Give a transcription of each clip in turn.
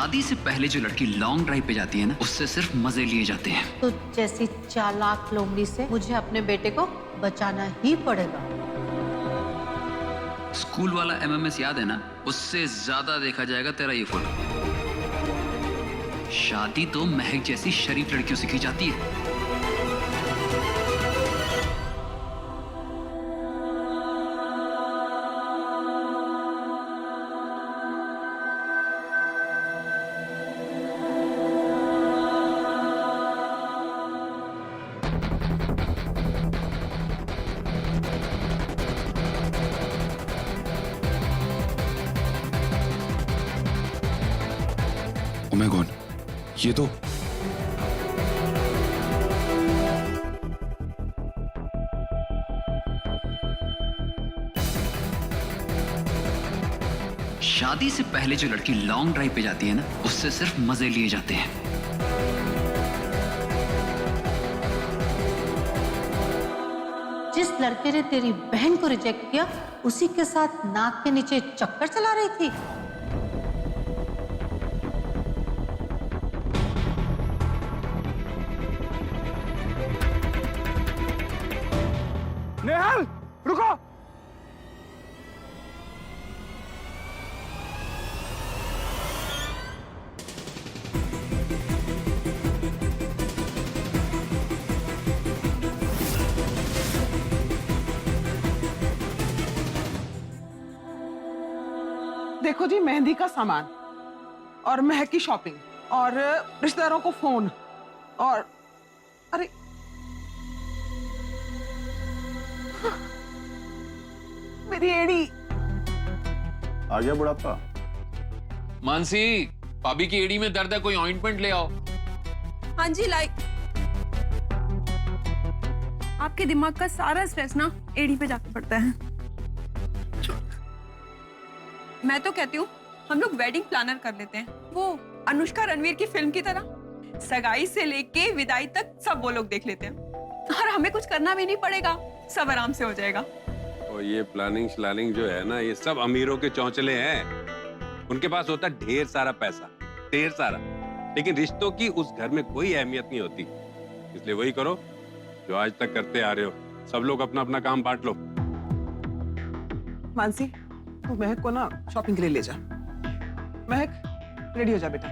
शादी से पहले जो लड़की लॉन्ग ड्राइव पे जाती है ना, उससे सिर्फ मजे लिए जाते हैं। तो जैसी चालाक लोमड़ी से मुझे अपने बेटे को बचाना ही पड़ेगा। स्कूल वाला एमएमएस याद है ना? उससे ज्यादा देखा जाएगा तेरा ये फोटो। शादी तो महक जैसी शरीफ लड़कियों से की जाती है। ओ माय गॉड, ये तो शादी से पहले जो लड़की लॉन्ग ड्राइव पे जाती है ना, उससे सिर्फ मजे लिए जाते हैं। जिस लड़के ने तेरी बहन को रिजेक्ट किया, उसी के साथ नाक के नीचे चक्कर चला रही थी। नेहाल, रुको। देखो जी, मेहंदी का सामान और महक की शॉपिंग और रिश्तेदारों को फोन और अरे मेरी एड़ी। आ गया बुढ़ापा। मानसी, भाभी की एड़ी में दर्द है, कोई ऑइंटमेंट ले आओ। हाँ जी, लाइक आपके दिमाग का सारा स्ट्रेस ना एड़ी पे जाके पड़ता है। मैं तो कहती हूँ हम लोग वेडिंग प्लानर कर लेते हैं, वो अनुष्का रणवीर की फिल्म की तरह। सगाई से लेके विदाई तक सब वो लोग देख लेते हैं और हमें कुछ करना भी नहीं पड़ेगा, सब आराम से हो जाएगा। और ये प्लानिंग श्लानिंग जो है ना, ये सब अमीरों के चौंचले हैं। उनके पास होता है ढेर सारा पैसा, ढेर सारा, लेकिन रिश्तों की उस घर में कोई अहमियत नहीं होती। इसलिए वही करो जो आज तक करते आ रहे हो। सब लोग अपना अपना काम बांट लो। मानसी, तू महक को ना शॉपिंग के लिए ले जा। महक, रेडी हो जा बेटा,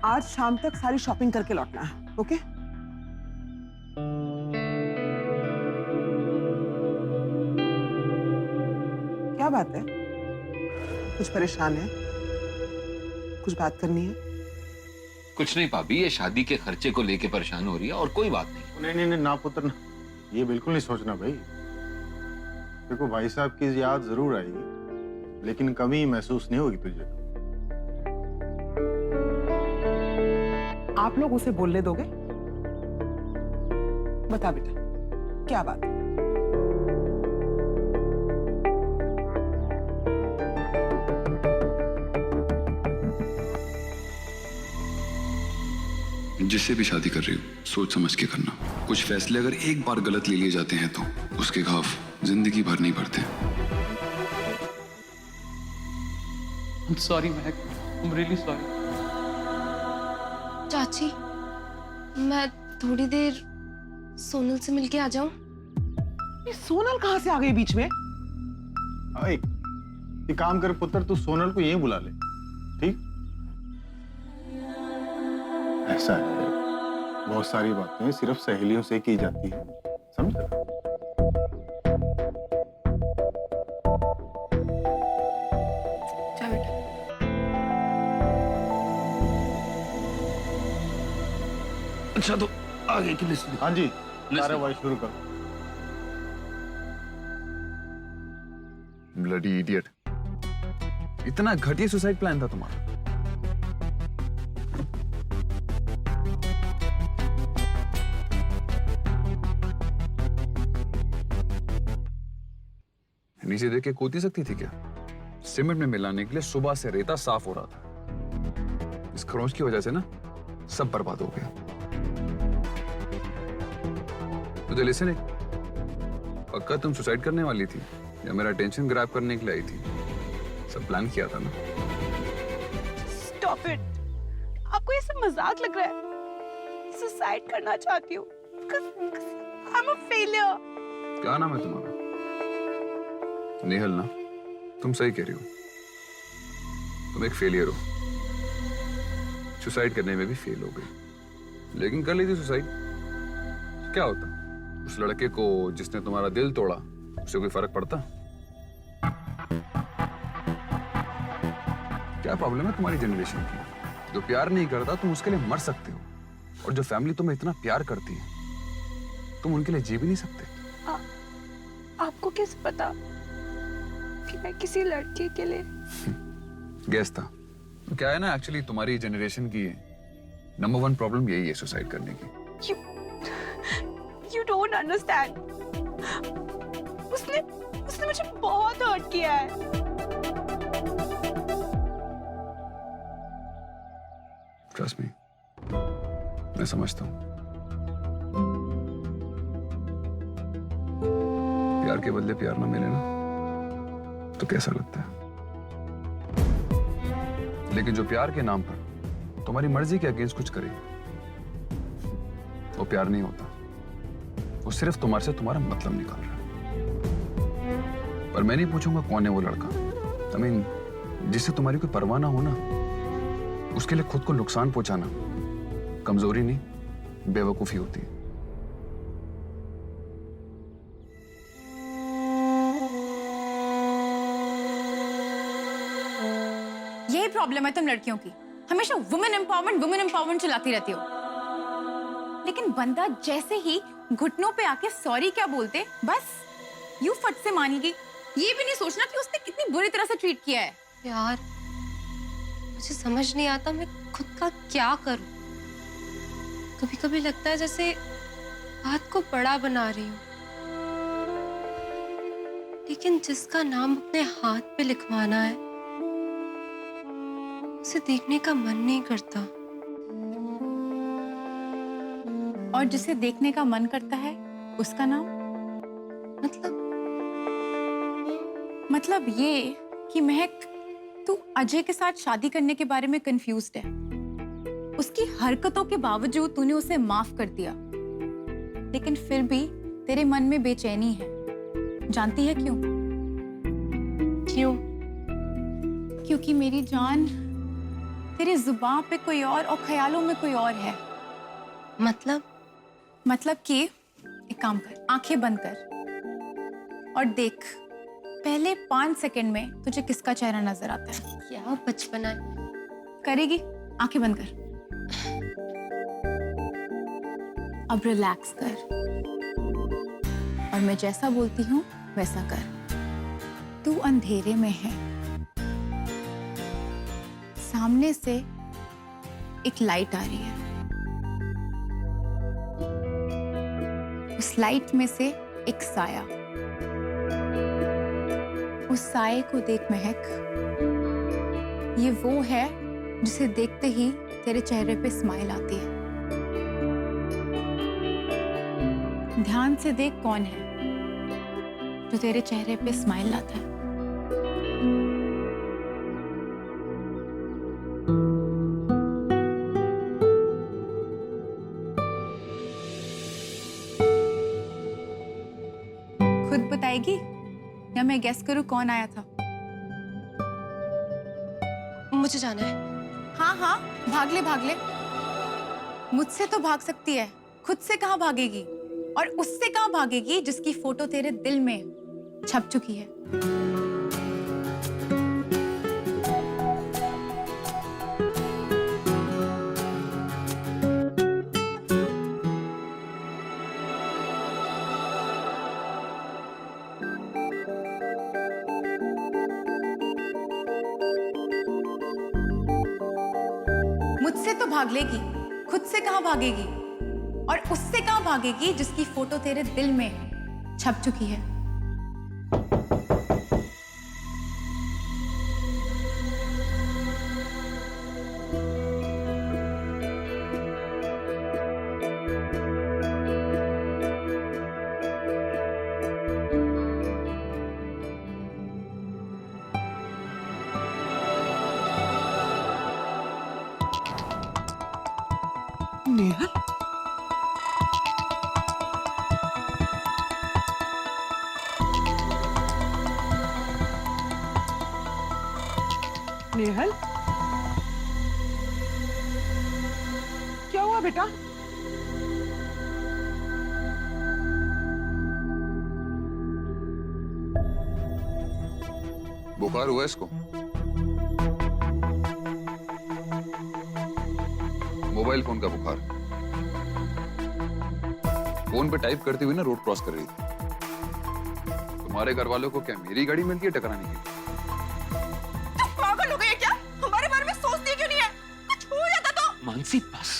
आज शाम तक सारी शॉपिंग करके लौटना है, ओके? क्या बात है? कुछ परेशान है? कुछ बात करनी है? कुछ नहीं भाभी, ये शादी के खर्चे को लेके परेशान हो रही है और कोई बात नहीं। नहीं नहीं नहीं ना पुत्र ना, ये बिल्कुल नहीं सोचना भाई। देखो भाई साहब की याद जरूर आएगी, लेकिन कमी महसूस नहीं होगी तुझे। आप लोग उसे बोलने दोगे? बता बेटा, क्या बात है? जिससे भी शादी कर रही हो सोच समझ के करना। कुछ फैसले अगर एक बार गलत ले लिए जाते हैं तो उसके घाव जिंदगी भर नहीं भरते। I'm sorry Mahak, I'm really sorry। चाची, मैं थोड़ी देर सोनल से मिलके आ जाऊं? ये सोनल कहाँ से आ गई बीच में? एक काम कर पुत्र, तू सोनल को यहीं बुला ले, ठीक? ऐसा है, बहुत सारी बातें सिर्फ सहेलियों से की जाती है, समझा? जा बेटा। अच्छा, तो आगे की लिस्ट। हाँ जी, कार्रवाई शुरू करो। ब्लडी इडियट, इतना घटिया सुसाइड प्लान था तुम्हारा। नीचे देख के कूद सकती थी क्या? सीमेंट में मिलाने के लिए सुबह से रेता साफ हो रहा था। इस खरोंच की वजह से ना सब बर्बाद हो गया। तो लिसन, पक्का तुम सुसाइड करने वाली थी या मेरा टेंशन ग्रैब करने के लिए आई थी? सब प्लान किया था ना? Stop it! आपको ये सब मजाक लग रहा है? सुसाइड करना चाहती हूँ। I'm a failure. क्या नाम है तुम्हारा? नेहल ना? तुम सही कह रही हो, तुम एक फेलियर हो। सुसाइड करने में भी फेल हो गई, लेकिन कर ली थी सुसाइड। क्या होता उस लड़के को जिसने तुम्हारा दिल तोड़ा, उससे कोई फर्क पड़ता? क्या प्रॉब्लम है तुम्हारी जनरेशन की? जो प्यार नहीं करता तुम उसके लिए मर सकते हो, और जो फैमिली तुम्हें इतना प्यार करती है तुम उनके लिए जी भी नहीं सकते। आपको कैसे पता कि मैं किसी लड़के के लिए? गैस था। तो क्या है ना, एक्चुअली तुम्हारी जनरेशन की नंबर 1 प्रॉब्लम यही है, सुसाइड करने की। You don't understand. उसने मुझे बहुत हर्ट किया है। ट्रस्ट मी, मैं समझता हूँ। प्यार के बदले प्यार ना मिले ना तो कैसा लगता है, लेकिन जो प्यार के नाम पर तुम्हारी मर्जी के अगेंस्ट कुछ करे वो प्यार नहीं होता, वो सिर्फ तुम्हारे से तुम्हारा मतलब निकाल रहा है। पर मैं नहीं पूछूंगा कौन है वो लड़का। I mean, जिससे तुम्हारी कोई परवाह ना हो ना, उसके लिए खुद को नुकसान पहुंचाना कमजोरी नहीं, बेवकूफी होती है। यही प्रॉब्लम है तुम लड़कियों की, हमेशा वुमेन एम्पावरमेंट चलाती रहती हो। लेकिन बंदा जैसे ही घुटनों पे आके सॉरी क्या बोलते, बस यू फट से मानेगी। ये भी नहीं सोचना कि उसने कितनी बुरी तरह से ट्रीट किया है। यार मुझे समझ नहीं आता मैं खुद का क्या करूं। कभी कभी लगता है जैसे बात को बड़ा बना रही हूँ, लेकिन जिसका नाम अपने हाथ पे लिखवाना है उसे देखने का मन नहीं करता। और जिसे देखने का मन करता है उसका नाम? मतलब ये कि महक, तू अजय के साथ शादी करने के बारे में कंफ्यूज्ड है। उसकी हरकतों के बावजूद तूने उसे माफ कर दिया, लेकिन फिर भी तेरे मन में बेचैनी है। जानती है क्यों? क्यों? क्योंकि मेरी जान, तेरी जुबान पे कोई और ख्यालों में कोई और है। मतलब कि एक काम कर, आंखें बंद कर और देख, पहले 5 सेकंड में तुझे किसका चेहरा नजर आता है? क्या बचपना है। करेगी? आंखें बंद कर। अब रिलैक्स कर और मैं जैसा बोलती हूँ वैसा कर। तू अंधेरे में है, सामने से एक लाइट आ रही है, उस लाइट में से एक साया। उस साये को देख महक, ये वो है जिसे देखते ही तेरे चेहरे पे स्माइल आती है। ध्यान से देख कौन है जो तेरे चेहरे पे स्माइल लाता है। खुद बताएगी या मैं गेस करूं कौन आया था? मुझे जाना है। हाँ, भाग ले। मुझसे तो भाग सकती है, खुद से कहाँ भागेगी? और उससे कहाँ भागेगी जिसकी फोटो तेरे दिल में छप चुकी है। मुझसे तो भाग लेगी, खुद से कहाँ भागेगी? और उससे कहाँ भागेगी जिसकी फोटो तेरे दिल में छप चुकी है। नेहल, क्या हुआ बेटा? बुखार हुआ इसको? मोबाइल फोन का बुखार। फोन पे टाइप करती हुई ना रोड क्रॉस कर रही थी। तुम्हारे घर वालों को क्या मेरी गाड़ी मिलती है टकराने की? तुम पागल हो गए क्या? हमारे बारे में सोचती क्यों नहीं है? कुछ हो जाता तो। मानसी बस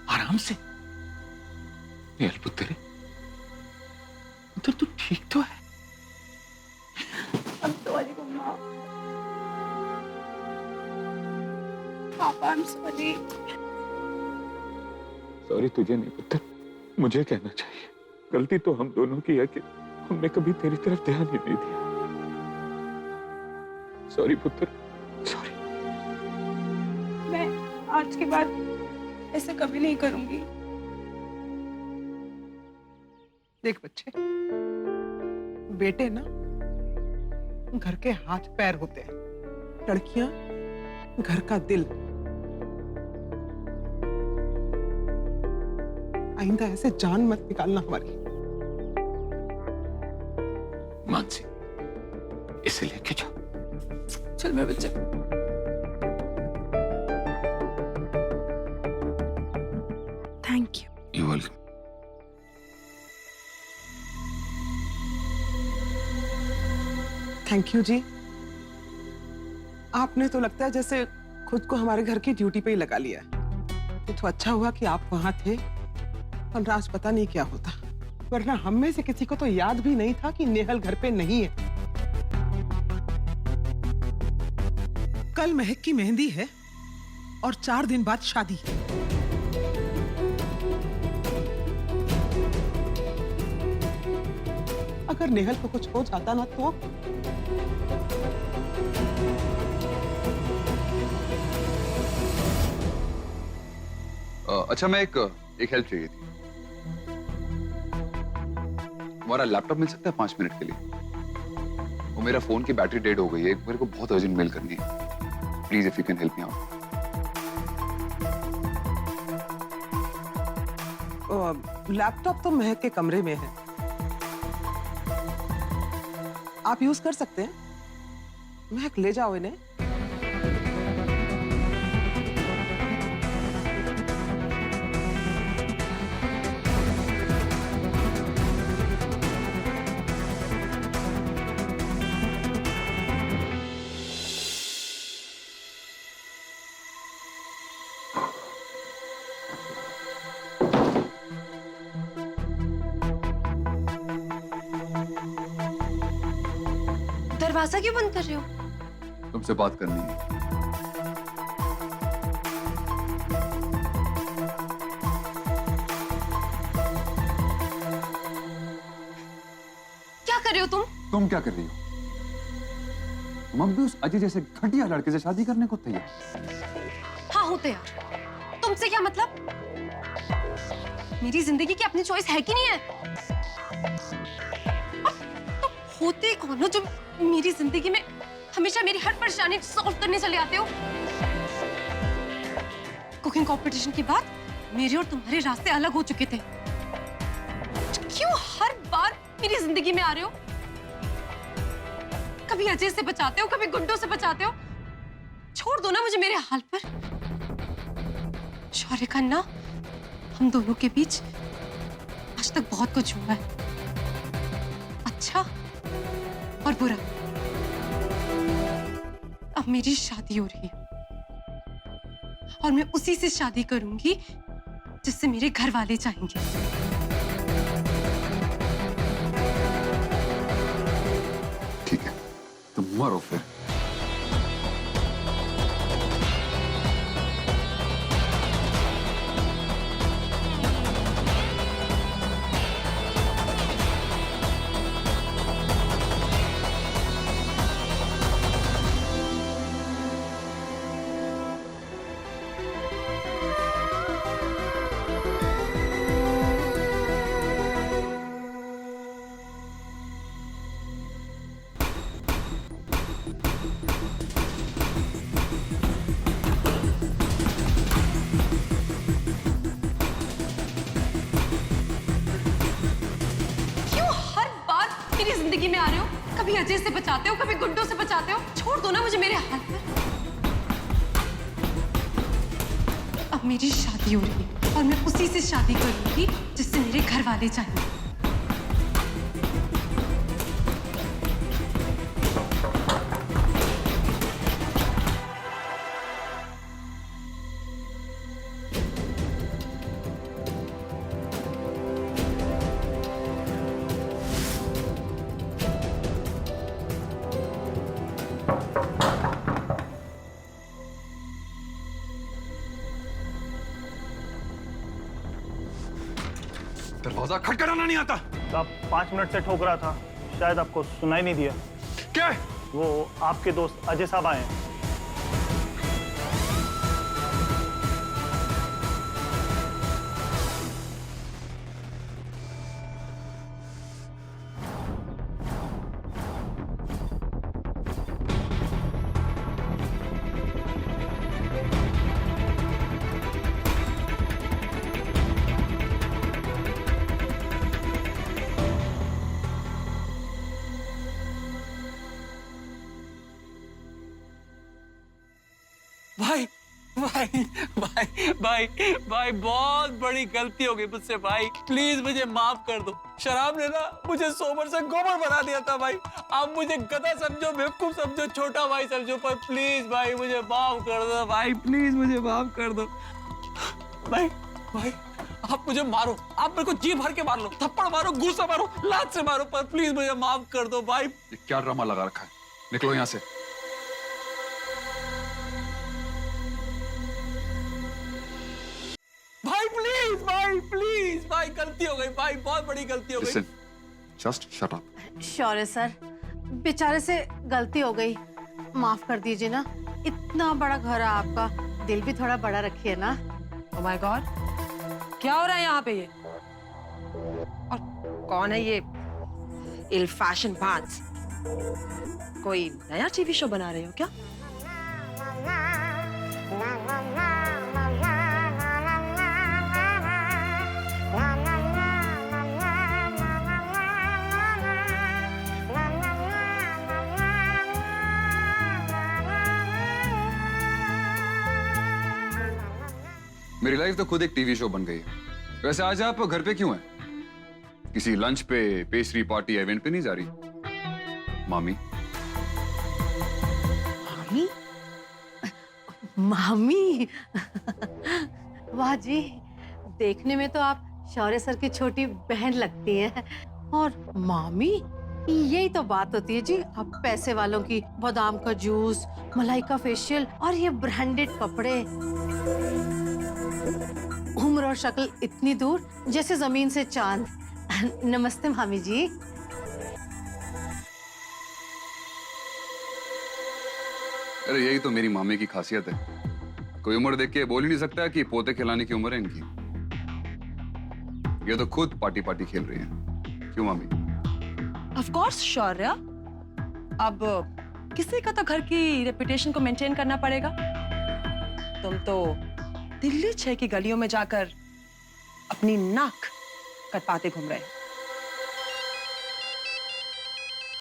आराम से। नेहल पुत्र, तू ठीक तो है? I'm sorry, मम्मा। पापा, I'm sorry। सॉरी तुझे नहीं पुत्र, मुझे कहना चाहिए। गलती तो हम दोनों की है कि हमने कभी तेरी तरफ ध्यान ही नहीं दिया। सॉरी पुत्र, सॉरी। मैं आज के बाद ऐसे कभी नहीं करूंगी। देख बच्चे, बेटे ना घर के हाथ पैर होते हैं, लड़कियां घर का दिल। आइंदा ऐसे जान मत निकालना हमारी। मानसी, इसे लेके जाओ। चल मेरे बच्चे। Thank you. You welcome. Thank you जी। आपने तो लगता है जैसे खुद को हमारे घर की ड्यूटी पे ही लगा लिया है। ये तो अच्छा हुआ कि आप वहां थे, वरना आज पता नहीं क्या होता। वरना हम में से किसी को तो याद भी नहीं था कि नेहल घर पे नहीं है। कल महक की मेहंदी है और 4 दिन बाद शादी। अगर नेहल को कुछ हो जाता ना तो अच्छा, मैं एक हेल्प चाहिए थी। तुम्हारा लैपटॉप मिल सकता है 5 मिनट के लिए? वो मेरा फोन की बैटरी डेड हो गई है, मेरे को बहुत अर्जेंट मेल करनी है। Please if you can help me out. Laptop तो महक के कमरे में है, आप यूज कर सकते हैं। महक ले जाओ इन्हें। दरवाजा क्यों बंद कर रहे हो? तुमसे बात करनी है। क्या कर रहे हो तुम? तुम क्या कर रही हो? तुम अब भी उस अजय जैसे घटिया लड़के से शादी करने को तैयार? हाँ, हूं तैयार। तुमसे क्या मतलब? मेरी जिंदगी की अपनी चॉइस है कि नहीं है? तुम होते कौन हो जो मेरी जिंदगी में हमेशा मेरी हर परेशानी सॉल्व करने चले आते हो? कुकिंग कंपटीशन के बाद मेरे और तुम्हारे रास्ते अलग हो चुके थे। क्यों हर बार मेरी जिंदगी में आ रहे हो? कभी अजय से बचाते हो, कभी गुड्डू से बचाते हो। छोड़ दो ना मुझे मेरे हाल पर। शौर्य खन्ना, हम दोनों के बीच आज तक बहुत कुछ हुआ है, अच्छा और बुरा। अब मेरी शादी हो रही है और मैं उसी से शादी करूंगी जिससे मेरे घर वाले चाहेंगे। ठीक है, तुम मरो फिर। मेरी जिंदगी में आ रहे हो, कभी अजय से बचाते हो, कभी गुड्डू से बचाते हो। छोड़ दो ना मुझे मेरे हाल पर। अब मेरी शादी हो रही है और मैं उसी से शादी करूंगी जिससे मेरे घर वाले चाहिए। दरवाजा खटखटाना नहीं आता। आप 5 मिनट से ठोक रहा था, शायद आपको सुनाई नहीं दिया। क्या? वो आपके दोस्त अजय साहब आए हैं। भाई भाई भाई भाई भाई बहुत बड़ी गलती हो गई मुझसे भाई, प्लीज मुझे माफ कर दो। शराब ने ना मुझे सोबर से गोबर बना दिया था भाई। आप मुझे गधा समझो, बेवकूफ समझो, छोटा भाई समझो, पर प्लीज भाई मुझे माफ कर दो भाई, प्लीज मुझे माफ कर दो भाई। भाई आप मुझे मारो, आप मेरे को जी भर के मार लो, थप्पड़ मारो, गुस्सा मारो, लात से मारो, पर प्लीज मुझे माफ कर दो भाई। ये क्या ड्रामा लगा रखा है? निकलो यहाँ से। भाई प्लीज भाई गलती हो गई भाई, बहुत बड़ी गलती हो गई। Listen, just shut up. शौर्य सर, बेचारे से गलती हो गई, माफ कर दीजिए ना। इतना बड़ा घर है आपका, दिल भी थोड़ा बड़ा रखिए ना। Oh my God, क्या हो रहा है यहाँ पे ये? और कौन है ये इल फैशन बाज? कोई नया टीवी शो बना रहे हो क्या? मेरी लाइफ तो खुद एक टीवी शो बन गई है। वैसे आज आप घर पे क्यों हैं? किसी लंच पे, पेस्ट्री पार्टी, इवेंट पे नहीं जा रही? मामी? मामी? मामी? वाह जी, देखने में तो आप शौर्य सर की छोटी बहन लगती हैं। और मामी? यही तो बात होती है जी, आप पैसे वालों की। बादाम का जूस, मलाई का फेशियल और ये ब्रांडेड कपड़े। उम्र और शक्ल इतनी दूर जैसे जमीन से चांद। नमस्ते मामी जी। अरे यही तो मेरी मामी की खासियत है, कोई उम्र देख के बोल ही नहीं सकता कि पोते खिलाने की उम्र है इनकी। ये तो खुद पार्टी पार्टी खेल रही है। क्यों मामी? Of course, शौर्य। अब किसी का तो घर की रेपुटेशन को मेंटेन करना पड़ेगा। तुम तो दिल्ली 6 की गलियों में जाकर अपनी नाक कटवाते घूम रहे।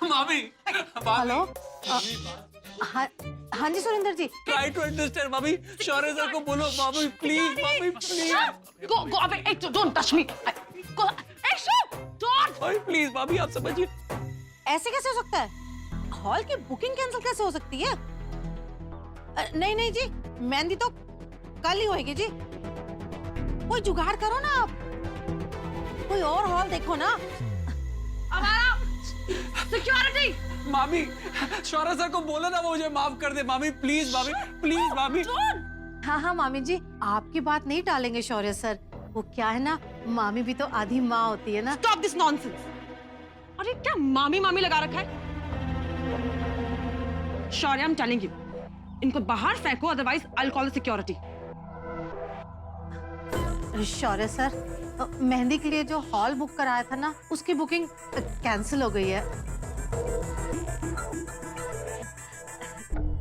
मामी, हेलो। हाँ जी सुरेंद्र जी। ट्राई टू अंडरस्टैंड मामी, शौर्य सर को बोलो मामी प्लीज, मामी please. Go away! Hey, don't touch me! Go! Hey, stop! Don't! भाई प्लीज मामी आप समझिए। ऐसे कैसे हो सकता है? हॉल की बुकिंग कैंसिल कैसे हो सकती है? नहीं नहीं जी, मेहंदी तो कल ही होएगी जी। कोई जुगाड़ करो ना आप, कोई और हॉल देखो ना। हमारा सिक्योरिटी। मामी शौर्य सर को बोलो ना वो मुझे माफ कर दे मामी, प्लीज मामी, प्लीज मामी। हाँ हाँ मामी जी, आपकी बात नहीं टालेंगे शौर्य सर। वो क्या है ना, मामी भी तो आधी माँ होती है ना। Stop this nonsense! अरे क्या मामी मामी लगा रखा है? शौर्य, I'm telling you, इनको बाहर फेंको, otherwise I'll call the security. Shaurya sir, mehndi के लिए जो हॉल बुक कराया था ना, उसकी बुकिंग कैंसिल हो गई है।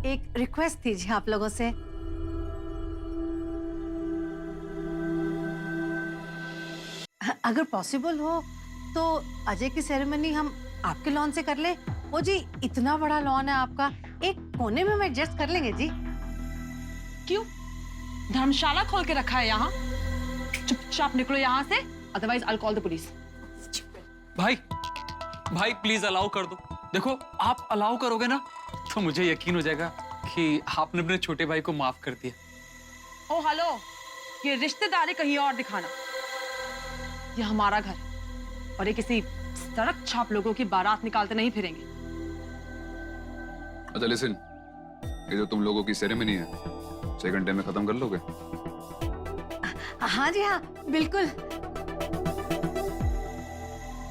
एक रिक्वेस्ट थी जी आप लोगों से। अगर पॉसिबल हो तो अजय की सेरेमनी हम आपके लॉन से कर ले। वो जी इतना बड़ा लॉन है आपका, एक कोने में हम एडजस्ट कर लेंगे जी। क्यों? धर्मशाला खोल के रखा है यहाँ? चुपचाप निकलो यहाँ से, otherwise I call the police. भाई भाई प्लीज अलाउ कर दो। देखो आप अलाउ करोगे ना तो मुझे यकीन हो जाएगा कि आपने अपने छोटे भाई को माफ कर दिया। ओ हेलो, ये रिश्तेदारी कहीं और दिखाना। ये हमारा घर और ये किसी सड़क छाप लोगों की बारात निकालते नहीं फिरेंगे। अच्छा लिसन, ये जो तुम लोगों की सेरेमनी है 6 घंटे में खत्म कर लोगे? हाँ जी हाँ, बिल्कुल।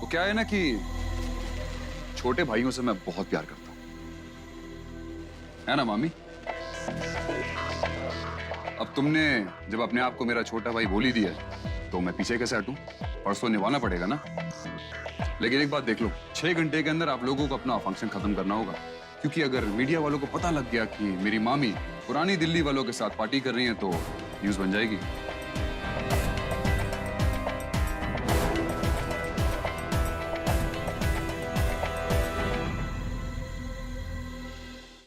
वो क्या है ना कि छोटे भाइयों से मैं बहुत प्यार करता हूँ, है ना मामी? अब तुमने जब अपने आप को मेरा छोटा भाई बोल ही दिया तो मैं पीछे कैसे हटूं? परसों निभाना पड़ेगा ना। लेकिन एक बात देख लो, 6 घंटे के अंदर आप लोगों को अपना फंक्शन खत्म करना होगा, क्योंकि अगर मीडिया वालों को पता लग गया कि मेरी मामी पुरानी दिल्ली वालों के साथ पार्टी कर रही है तो न्यूज़ बन जाएगी।